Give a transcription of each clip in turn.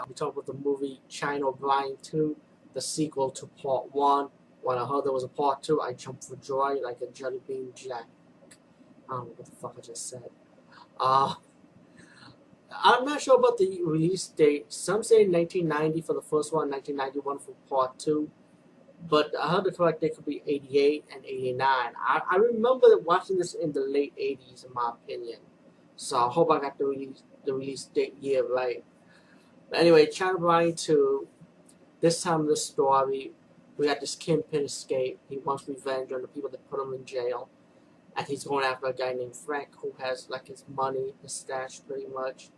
We talk about the movie China O'Brien 2, the sequel to Part 1. When I heard there was a Part 2, I jumped for joy like a jelly bean jack. I don't know what the fuck I just said. Uh, I'm not sure about the release date. Some say 1990 for the first one, 1991 for Part 2. But I heard the correct date could be 88 and 89. I remember watching this in the late 80s, in my opinion. So I hope I got the release date year right. But anyway, China O'Brien 2, this time in the story, we got this kingpin escape. He wants revenge on the people that put him in jail. And he's going after a guy named Frank who has like his money, his stash pretty much.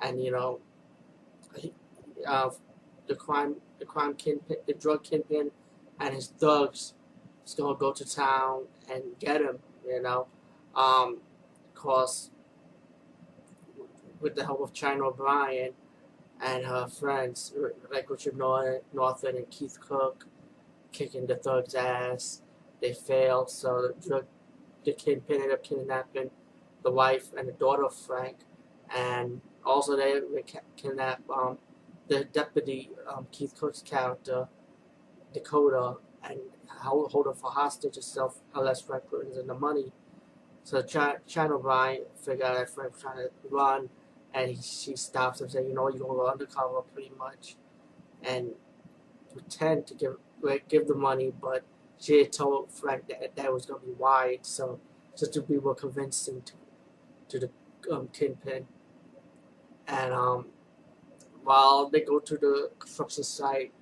And he, uh, the crime kingpin, the drug kingpin, and his thugs is gonna go to town and get him. Cause with the help of China O'Brien and her friends like Richard Norton and Keith Cook kicking the thugs' ass, they fail. So the kingpin ended up kidnapping the wife and the daughter of Frank, and also they kidnap the deputy, Keith Cook's character, Dakota, and hold her for hostage herself unless Frank brings in the money. So China O'Brien figured out that Frank was trying to run, and she stops him saying, you're going to go undercover pretty much, and pretend to give the money, but she had told Frank that was going to be wide, so just to be more convincing to the kingpin. And while they go to the construction site,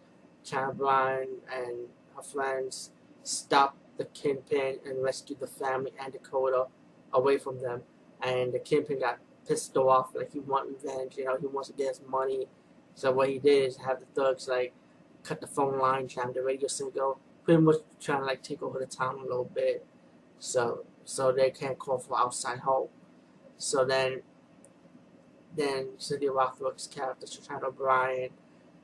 China O'Brien and her friends stop the kingpin and rescue the family and Dakota away from them. And the kingpin got pissed off, like he wants revenge, he wants to get his money. So what he did is have the thugs like cut the phone line, jam the radio signal, pretty much trying to like take over the town a little bit, so they can't call for outside help. So then Cynthia Rothrock's character, China O'Brien,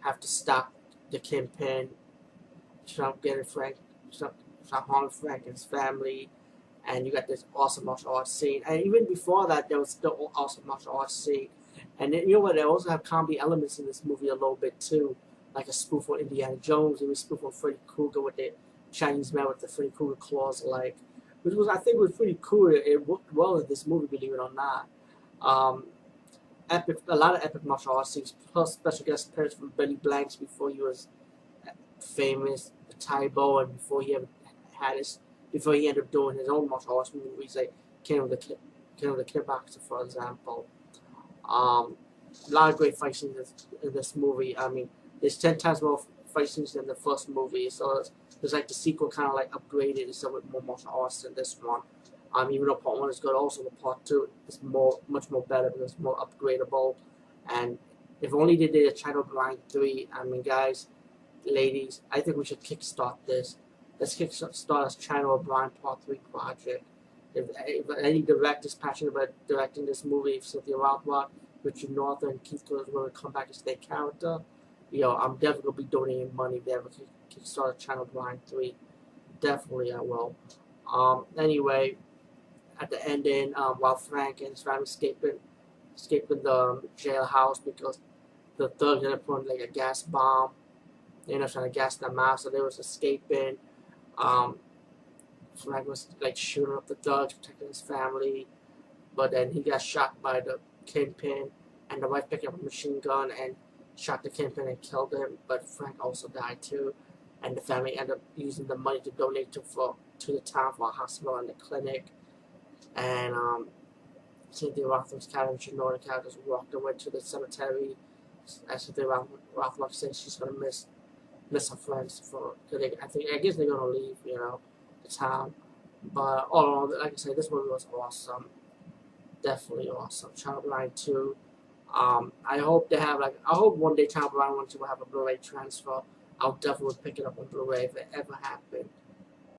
have to stop the kingpin, stop getting Frank, stop harming Frank and his family, and you got this awesome martial arts scene. And even before that, there was still awesome martial arts scene. And then, you know what? They also have comedy elements in this movie a little bit too, like a spoof on Indiana Jones, and a spoof on Freddy Krueger with the Chinese man with the Freddy Krueger claws, which was, I think, was pretty cool. It worked well in this movie, believe it or not. A lot of epic martial arts scenes, plus special guest appearance from Benny Blanks before he was famous, Tybo, and before he ended up doing his own martial arts movies, like King of the Kickboxer, for example. A lot of great fight scenes in this movie. I mean, there's 10 times more fight scenes than the first movie, so it's like the sequel kind of like upgraded and some with more martial arts than this one. Even though Part 1 is good, also the Part 2 is much more better because it's more upgradable. And if only they did a China O'Brien 3, I mean, guys, ladies, I think we should kickstart this. Let's kickstart this China O'Brien Part 3 project. If any directors passionate about directing this movie, if Cynthia Rothrock, Richard Norton, and Keith Cook will come back as their character, I'm definitely going to be donating money if they ever kickstart China O'Brien 3. Definitely I will. Anyway, at the ending, while Frank and his family escaping the jailhouse because the thugs ended up putting like a gas bomb. They ended up trying to gas them out, so they was escaping. Frank was like shooting up the thugs, protecting his family, but then he got shot by the kingpin, and the wife picked up a machine gun and shot the kingpin and killed him. But Frank also died too, and the family ended up using the money to donate to the town for a hospital and a clinic. And Cynthia Rothrock's character, Richard Norton characters walked away to the cemetery. As Cynthia Rothrock said, she's gonna miss her friends I guess they're gonna leave, the town. But all in all, like I said, this movie was awesome. Definitely awesome. China O'Brien 2. I hope one day China O'Brien 1 2 will have a Blu-ray transfer. I'll definitely pick it up on Blu-ray if it ever happened.